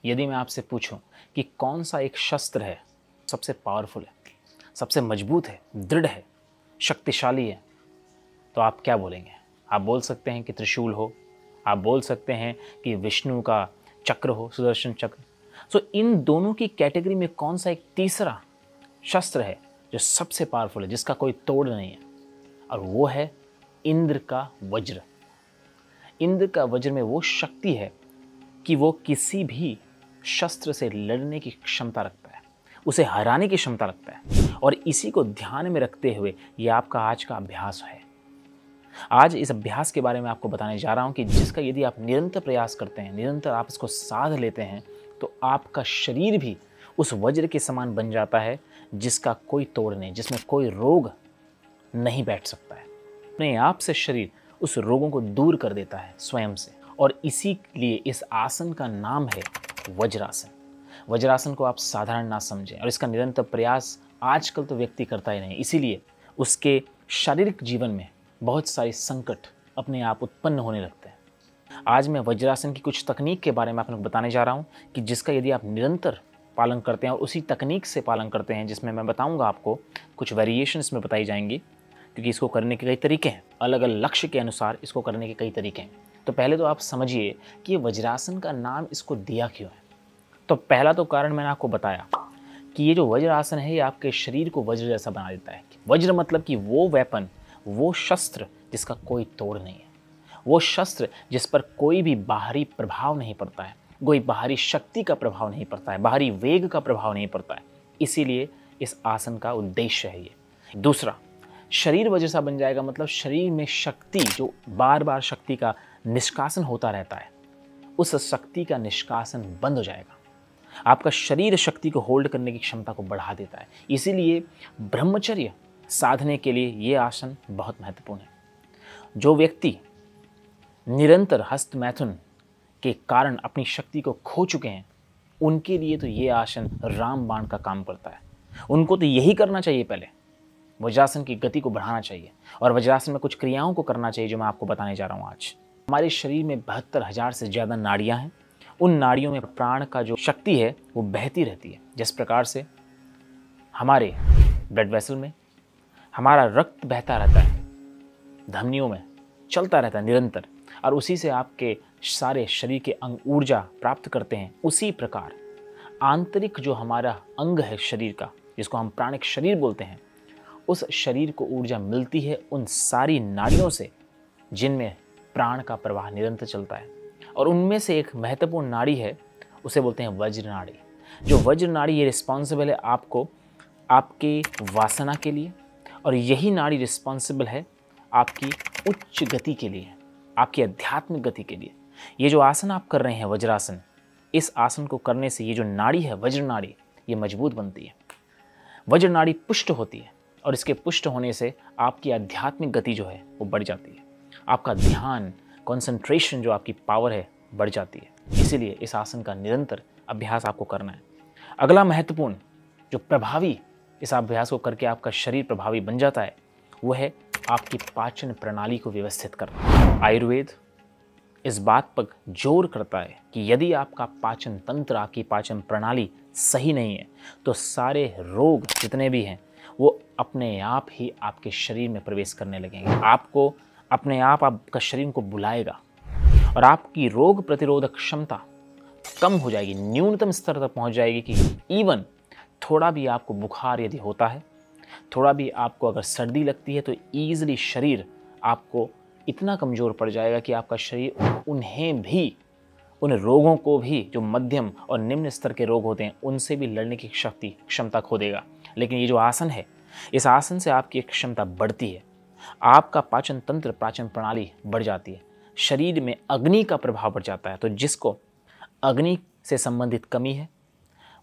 यदि मैं आपसे पूछूं कि कौन सा एक शस्त्र है सबसे पावरफुल है, सबसे मजबूत है, दृढ़ है, शक्तिशाली है, तो आप क्या बोलेंगे? आप बोल सकते हैं कि त्रिशूल हो, आप बोल सकते हैं कि विष्णु का चक्र हो, सुदर्शन चक्र। सो इन दोनों की कैटेगरी में कौन सा एक तीसरा शस्त्र है जो सबसे पावरफुल है, जिसका कोई तोड़ नहीं है? और वो है इंद्र का वज्र। इंद्र का वज्र में वो शक्ति है कि वो किसी भी शस्त्र से लड़ने की क्षमता रखता है, उसे हराने की क्षमता रखता है। और इसी को ध्यान में रखते हुए ये आपका आज का अभ्यास है। आज इस अभ्यास के बारे में आपको बताने जा रहा हूं कि जिसका यदि आप निरंतर प्रयास करते हैं, निरंतर आप इसको साध लेते हैं, तो आपका शरीर भी उस वज्र के समान बन जाता है जिसका कोई तोड़ नहीं, जिसमें कोई रोग नहीं बैठ सकता है। अपने आप से शरीर उस रोगों को दूर कर देता है स्वयं से। और इसीलिए इस आसन का नाम है वज्रासन। वज्रासन को आप साधारण ना समझें, और इसका निरंतर प्रयास आजकल तो व्यक्ति करता ही नहीं, इसीलिए उसके शारीरिक जीवन में बहुत सारे संकट अपने आप उत्पन्न होने लगते हैं। आज मैं वज्रासन की कुछ तकनीक के बारे में आपको बताने जा रहा हूं कि जिसका यदि आप निरंतर पालन करते हैं और उसी तकनीक से पालन करते हैं, जिसमें मैं बताऊंगा आपको कुछ वेरिएशन इसमें बताई जाएंगी, क्योंकि इसको करने के कई तरीके हैं, अलग अलग लक्ष्य के अनुसार इसको करने के कई तरीके हैं। तो पहले तो आप समझिए कि ये वज्रासन का नाम इसको दिया क्यों है। तो पहला तो कारण मैंने आपको बताया कि ये जो वज्रासन है ये आपके शरीर को वज्र जैसा बना देता है। वज्र मतलब कि वो वेपन, वो शस्त्र जिसका कोई तोड़ नहीं है, वो शस्त्र जिस पर कोई भी बाहरी प्रभाव नहीं पड़ता है, कोई बाहरी शक्ति का प्रभाव नहीं पड़ता है, बाहरी वेग का प्रभाव नहीं पड़ता है। इसीलिए इस आसन का उद्देश्य है ये। दूसरा, शरीर वज्र सा बन जाएगा, मतलब शरीर में शक्ति, जो बार बार शक्ति का निष्कासन होता रहता है, उस शक्ति का निष्कासन बंद हो जाएगा। आपका शरीर शक्ति को होल्ड करने की क्षमता को बढ़ा देता है। इसीलिए ब्रह्मचर्य साधने के लिए ये आसन बहुत महत्वपूर्ण है। जो व्यक्ति निरंतर हस्त मैथुन के कारण अपनी शक्ति को खो चुके हैं, उनके लिए तो ये आसन रामबाण का काम करता है। उनको तो यही करना चाहिए, पहले वज्रासन की गति को बढ़ाना चाहिए और वज्रासन में कुछ क्रियाओं को करना चाहिए जो मैं आपको बताने जा रहा हूँ आज। हमारे शरीर में 72,000 से ज़्यादा नाड़ियाँ हैं। उन नाड़ियों में प्राण का जो शक्ति है वो बहती रहती है। जिस प्रकार से हमारे ब्लड वेसल में हमारा रक्त बहता रहता है, धमनियों में चलता रहता है निरंतर, और उसी से आपके सारे शरीर के अंग ऊर्जा प्राप्त करते हैं, उसी प्रकार आंतरिक जो हमारा अंग है शरीर का, जिसको हम प्राणिक शरीर बोलते हैं, उस शरीर को ऊर्जा मिलती है उन सारी नाड़ियों से जिनमें प्राण का प्रवाह निरंतर चलता है। और उनमें से एक महत्वपूर्ण नाड़ी है, उसे बोलते हैं वज्र नाड़ी। जो वज्र नाड़ी ये रिस्पॉन्सिबल है आपको आपके वासना के लिए, और यही नाड़ी रिस्पॉन्सिबल है आपकी उच्च गति के लिए, आपकी आध्यात्मिक गति के लिए। ये जो आसन आप कर रहे हैं वज्रासन, इस आसन को करने से ये जो नाड़ी है वज्र नाड़ी, ये मजबूत बनती है। वज्र नाड़ी पुष्ट होती है, और इसके पुष्ट होने से आपकी आध्यात्मिक गति जो है वो बढ़ जाती है। आपका ध्यान, कंसंट्रेशन, जो आपकी पावर है, बढ़ जाती है। इसीलिए इस आसन का निरंतर अभ्यास आपको करना है। अगला महत्वपूर्ण जो प्रभावी, इस अभ्यास को करके आपका शरीर प्रभावी बन जाता है, वो है आपकी पाचन प्रणाली को व्यवस्थित करना। आयुर्वेद इस बात पर जोर करता है कि यदि आपका पाचन तंत्र, आपकी पाचन प्रणाली सही नहीं है, तो सारे रोग जितने भी हैं वो अपने आप ही आपके शरीर में प्रवेश करने लगेंगे। आपको अपने आप आपका शरीर को बुलाएगा और आपकी रोग प्रतिरोधक क्षमता कम हो जाएगी, न्यूनतम स्तर तक पहुंच जाएगी कि इवन थोड़ा भी आपको बुखार यदि होता है, थोड़ा भी आपको अगर सर्दी लगती है, तो ईजिली शरीर आपको इतना कमज़ोर पड़ जाएगा कि आपका शरीर उन्हें भी, उन रोगों को भी, जो मध्यम और निम्न स्तर के रोग होते हैं, उनसे भी लड़ने की क्षमता खो देगा। लेकिन ये जो आसन है, इस आसन से आपकी क्षमता बढ़ती है, आपका पाचन तंत्र, पाचन प्रणाली बढ़ जाती है, शरीर में अग्नि का प्रभाव बढ़ जाता है। तो जिसको अग्नि से संबंधित कमी है,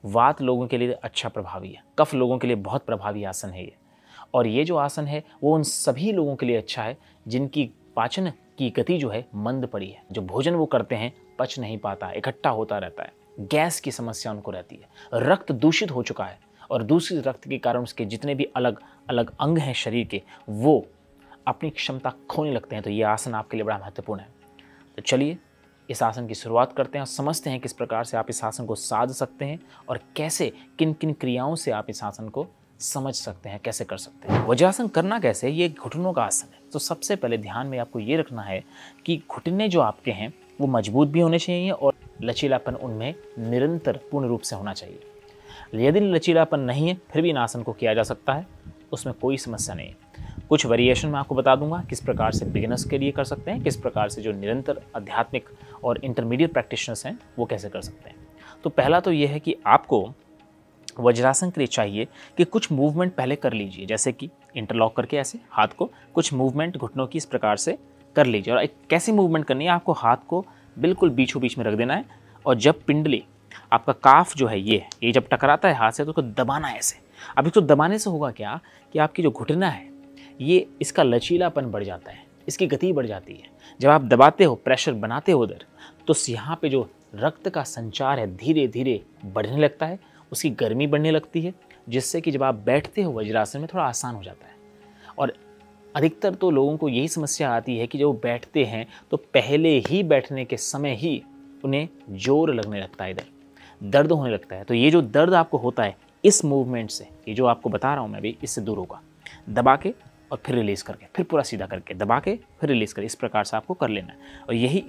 वात लोगों के लिए अच्छा प्रभावी है, कफ लोगों के लिए बहुत प्रभावी आसन है ये। और ये जो आसन है वो उन सभी लोगों के लिए अच्छा है जिनकी पाचन की गति जो है मंद पड़ी है, जो भोजन वो करते हैं पच नहीं पाता, इकट्ठा होता रहता है, गैस की समस्या उनको रहती है, रक्त दूषित हो चुका है, और दूषित रक्त के कारण उसके जितने भी अलग अलग अंग हैं शरीर के, वो अपनी क्षमता खोने लगते हैं। तो ये आसन आपके लिए बड़ा महत्वपूर्ण है। तो चलिए इस आसन की शुरुआत करते हैं और समझते हैं किस प्रकार से आप इस आसन को साध सकते हैं और कैसे किन किन क्रियाओं से आप इस आसन को समझ सकते हैं, कैसे कर सकते हैं। वज्रासन करना कैसे, ये घुटनों का आसन है। तो सबसे पहले ध्यान में आपको ये रखना है कि घुटने जो आपके हैं वो मजबूत भी होने चाहिए और लचीलापन उनमें निरंतर पूर्ण रूप से होना चाहिए। यदि लचीलापन नहीं है फिर भी इन आसन को किया जा सकता है, उसमें कोई समस्या नहीं है। कुछ वेरिएशन मैं आपको बता दूंगा किस प्रकार से बिगिनर्स के लिए कर सकते हैं, किस प्रकार से जो निरंतर आध्यात्मिक और इंटरमीडिएट प्रैक्टिशनर्स हैं वो कैसे कर सकते हैं। तो पहला तो ये है कि आपको वज्रासन के लिए चाहिए कि कुछ मूवमेंट पहले कर लीजिए, जैसे कि इंटरलॉक करके ऐसे हाथ को कुछ मूवमेंट घुटनों की इस प्रकार से कर लीजिए। और एक कैसी मूवमेंट करनी है, आपको हाथ को बिल्कुल बीचों बीच में रख देना है और जब पिंडली आपका काफ जो है ये जब टकराता है हाथ से तो उसको दबाना है ऐसे। अब इसको दबाने से होगा क्या कि आपकी जो घुटना है ये इसका लचीलापन बढ़ जाता है, इसकी गति बढ़ जाती है। जब आप दबाते हो, प्रेशर बनाते हो उधर, तो यहाँ पे जो रक्त का संचार है धीरे धीरे बढ़ने लगता है, उसकी गर्मी बढ़ने लगती है, जिससे कि जब आप बैठते हो वज्रासन में थोड़ा आसान हो जाता है। और अधिकतर तो लोगों को यही समस्या आती है कि जब वो बैठते हैं तो पहले ही बैठने के समय ही उन्हें जोर लगने लगता है, इधर दर्द होने लगता है। तो ये जो दर्द आपको होता है इस मूवमेंट से, ये जो आपको बता रहा हूँ मैं भी, इससे दूर होगा। दबा के और फिर रिलीज करके, फिर पूरा सीधा करके, दबा के फिर रिलीज करके, इस प्रकार से आपको कर लेना है और यही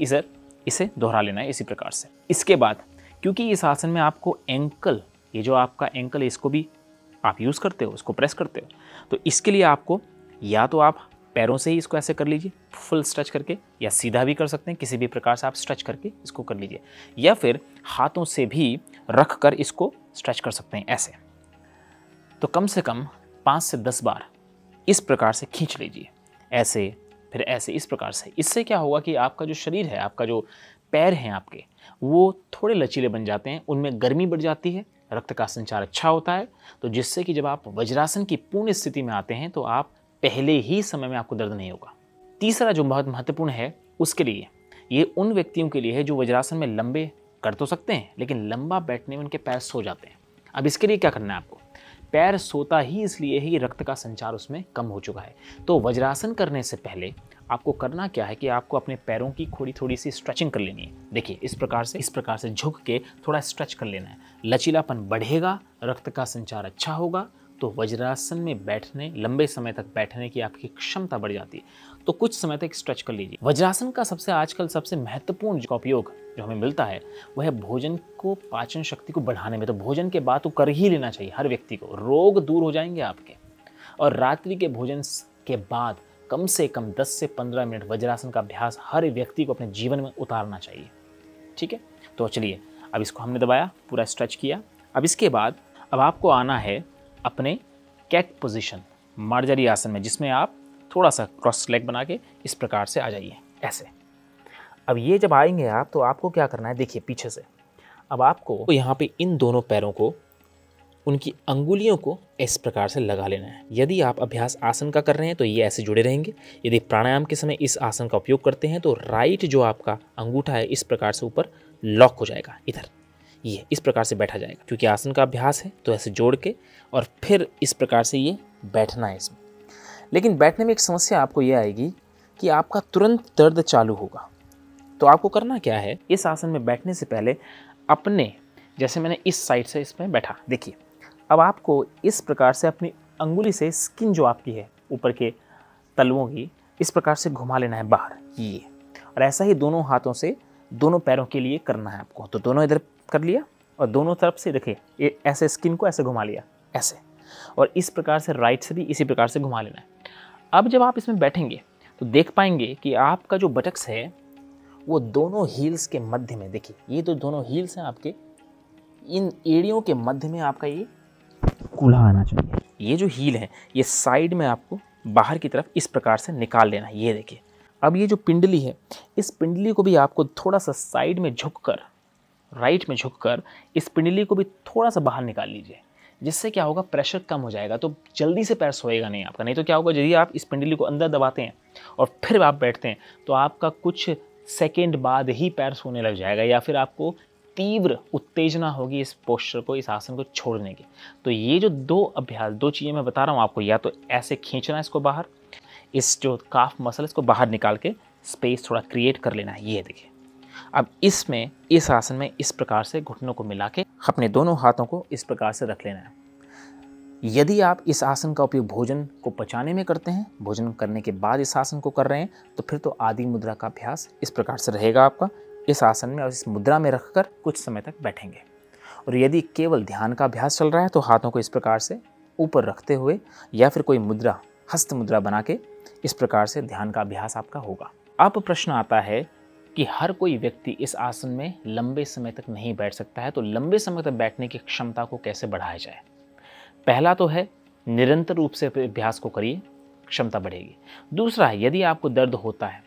इसे दोहरा लेना है इसी प्रकार से। इसके बाद क्योंकि इस आसन में आपको एंकल, ये जो आपका एंकल है इसको भी आप यूज़ करते हो, इसको प्रेस करते हो, तो इसके लिए आपको या तो आप पैरों से ही इसको ऐसे कर लीजिए फुल स्ट्रेच करके, या सीधा भी कर सकते हैं, किसी भी प्रकार से आप स्ट्रेच करके इसको कर लीजिए, या फिर हाथों से भी रख कर इसको स्ट्रेच कर सकते हैं ऐसे। तो कम से कम 5 से 10 बार इस प्रकार से खींच लीजिए, ऐसे फिर ऐसे, इस प्रकार से। इससे क्या होगा कि आपका जो शरीर है, आपका जो पैर हैं आपके, वो थोड़े लचीले बन जाते हैं, उनमें गर्मी बढ़ जाती है, रक्त का संचार अच्छा होता है, तो जिससे कि जब आप वज्रासन की पूर्ण स्थिति में आते हैं तो आप पहले ही समय में आपको दर्द नहीं होगा। तीसरा जो बहुत महत्वपूर्ण है उसके लिए, ये उन व्यक्तियों के लिए है जो वज्रासन में लंबे कर तो सकते हैं लेकिन लंबा बैठने में उनके पैर सो जाते हैं। अब इसके लिए क्या करना है आपको, पैर सोता ही इसलिए है कि रक्त का संचार उसमें कम हो चुका है। तो वज्रासन करने से पहले आपको करना क्या है कि आपको अपने पैरों की थोड़ी सी स्ट्रेचिंग कर लेनी है। देखिए इस प्रकार से झुक के थोड़ा स्ट्रेच कर लेना है, लचीलापन बढ़ेगा, रक्त का संचार अच्छा होगा, तो वज्रासन में बैठने, लंबे समय तक बैठने की आपकी क्षमता बढ़ जाती है। तो कुछ समय तक स्ट्रेच कर लीजिए। वज्रासन का आजकल सबसे महत्वपूर्ण जो उपयोग जो हमें मिलता है वह है भोजन को, पाचन शक्ति को बढ़ाने में। तो भोजन के बाद तो कर ही लेना चाहिए हर व्यक्ति को, रोग दूर हो जाएंगे आपके। और रात्रि के भोजन के बाद कम से कम 10 से 15 मिनट वज्रासन का अभ्यास हर व्यक्ति को अपने जीवन में उतारना चाहिए। ठीक है, तो चलिए अब इसको हमने दबाया, पूरा स्ट्रेच किया। अब इसके बाद अब आपको आना है अपने कैट पोजीशन, मार्जरी आसन में, जिसमें आप थोड़ा सा क्रॉस लेग बना के इस प्रकार से आ जाइए ऐसे। अब ये जब आएंगे आप तो आपको क्या करना है, देखिए पीछे से, अब आपको यहाँ पे इन दोनों पैरों को, उनकी अंगुलियों को इस प्रकार से लगा लेना है। यदि आप अभ्यास आसन का कर रहे हैं तो ये ऐसे जुड़े रहेंगे। यदि प्राणायाम के समय इस आसन का उपयोग करते हैं तो राइट जो आपका अंगूठा है इस प्रकार से ऊपर लॉक हो जाएगा, इधर ये इस प्रकार से बैठा जाएगा। क्योंकि आसन का अभ्यास है तो ऐसे जोड़ के और फिर इस प्रकार से ये बैठना है इसमें। लेकिन बैठने में एक समस्या आपको ये आएगी कि आपका तुरंत दर्द चालू होगा। तो आपको करना क्या है, इस आसन में बैठने से पहले अपने, जैसे मैंने इस साइड से इसमें बैठा, देखिए अब आपको इस प्रकार से अपनी अंगुली से स्किन जो आपकी है ऊपर के तलवों की इस प्रकार से घुमा लेना है बाहर ये, और ऐसा ही दोनों हाथों से दोनों पैरों के लिए करना है आपको। तो दोनों इधर कर लिया और दोनों तरफ से देखिए ये ऐसे स्किन को ऐसे घुमा लिया ऐसे, और इस प्रकार से राइट से भी इसी प्रकार से घुमा लेना है। अब जब आप इसमें बैठेंगे तो देख पाएंगे कि आपका जो बटक्स है वो दोनों हील्स के मध्य में, देखिए ये तो दोनों हील्स हैं आपके, इन एड़ियों के मध्य में आपका ये कूल्हा आना चाहिए। ये जो हील है ये साइड में आपको बाहर की तरफ इस प्रकार से निकाल लेना है। ये देखिए अब ये जो पिंडली है इस पिंडली को भी आपको थोड़ा सा साइड में झुककर, राइट में झुककर इस पिंडली को भी थोड़ा सा बाहर निकाल लीजिए। जिससे क्या होगा, प्रेशर कम हो जाएगा, तो जल्दी से पैर सोएगा नहीं आपका। नहीं तो क्या होगा, यदि आप इस पिंडली को अंदर दबाते हैं और फिर आप बैठते हैं तो आपका कुछ सेकेंड बाद ही पैर सोने लग जाएगा, या फिर आपको तीव्र उत्तेजना होगी इस पोस्चर को, इस आसन को छोड़ने की। तो ये जो दो अभ्यास, दो चीज़ें मैं बता रहा हूँ आपको, या तो ऐसे खींचना है इसको बाहर, इस जो काफ मसल इसको बाहर निकाल के स्पेस थोड़ा क्रिएट कर लेना है। ये देखिए अब इस आसन में इस प्रकार से घुटनों को मिला के अपने दोनों हाथों को इस प्रकार से रख लेना है। यदि आप इस आसन का उपयोग भोजन को पचाने में करते हैं, भोजन करने के बाद इस आसन को कर रहे हैं, तो फिर तो आदि मुद्रा का अभ्यास इस प्रकार से रहेगा आपका। इस आसन में और इस मुद्रा में रखकर कुछ समय तक बैठेंगे। और यदि केवल ध्यान का अभ्यास चल रहा है तो हाथों को इस प्रकार से ऊपर रखते हुए या फिर कोई मुद्रा, हस्त मुद्रा बना के इस प्रकार से ध्यान का अभ्यास आपका होगा। अब प्रश्न आता है कि हर कोई व्यक्ति इस आसन में लंबे समय तक नहीं बैठ सकता है, तो लंबे समय तक बैठने की क्षमता को कैसे बढ़ाया जाए। पहला तो है निरंतर रूप से अभ्यास को करिए, क्षमता बढ़ेगी। दूसरा है, यदि आपको दर्द होता है,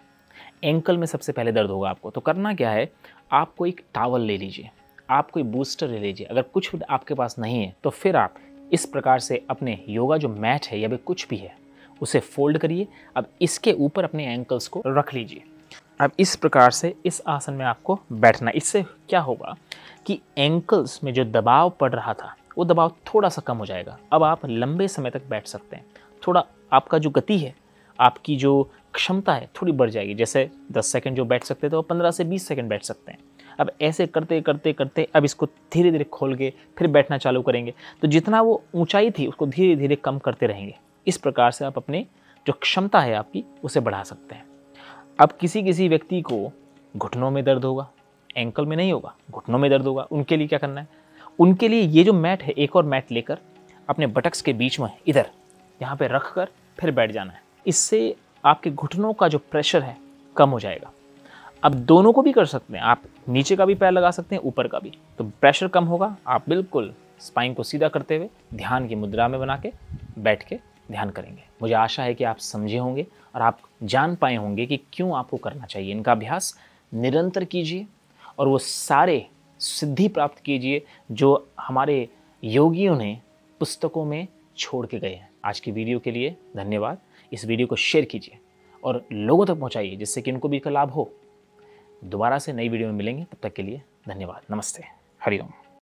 एंकल में सबसे पहले दर्द होगा आपको, तो करना क्या है, आप कोई एक टावल ले लीजिए, आप कोई बूस्टर ले लीजिए। अगर कुछ आपके पास नहीं है तो फिर आप इस प्रकार से अपने योगा जो मैट है या फिर कुछ भी है उसे फोल्ड करिए। अब इसके ऊपर अपने एंकल्स को रख लीजिए। अब इस प्रकार से इस आसन में आपको बैठना। इससे क्या होगा कि एंकल्स में जो दबाव पड़ रहा था वो दबाव थोड़ा सा कम हो जाएगा। अब आप लंबे समय तक बैठ सकते हैं। थोड़ा आपका जो गति है, आपकी जो क्षमता है थोड़ी बढ़ जाएगी। जैसे 10 सेकंड जो बैठ सकते थे वो 15 से 20 सेकंड बैठ सकते हैं। अब ऐसे करते करते करते अब इसको धीरे धीरे खोल के फिर बैठना चालू करेंगे, तो जितना वो ऊंचाई थी उसको धीरे धीरे कम करते रहेंगे। इस प्रकार से आप अपने जो क्षमता है आपकी उसे बढ़ा सकते हैं। अब किसी व्यक्ति को घुटनों में दर्द होगा, एंकल में नहीं होगा, घुटनों में दर्द होगा, उनके लिए क्या करना है, उनके लिए ये जो मैट है, एक और मैट लेकर अपने बटक्स के बीच में इधर यहाँ पे रख कर फिर बैठ जाना है। इससे आपके घुटनों का जो प्रेशर है कम हो जाएगा। अब दोनों को भी कर सकते हैं, आप नीचे का भी पैर लगा सकते हैं, ऊपर का भी, तो प्रेशर कम होगा। आप बिल्कुल स्पाइन को सीधा करते हुए ध्यान की मुद्रा में बना के बैठ के ध्यान करेंगे। मुझे आशा है कि आप समझे होंगे और आप जान पाए होंगे कि क्यों आपको करना चाहिए। इनका अभ्यास निरंतर कीजिए और वो सारे सिद्धि प्राप्त कीजिए जो हमारे योगियों ने पुस्तकों में छोड़ के गए हैं। आज की वीडियो के लिए धन्यवाद। इस वीडियो को शेयर कीजिए और लोगों तक पहुंचाइए जिससे कि उनको भी लाभ हो। दोबारा से नई वीडियो में मिलेंगे, तब तक के लिए धन्यवाद। नमस्ते, हरिओम।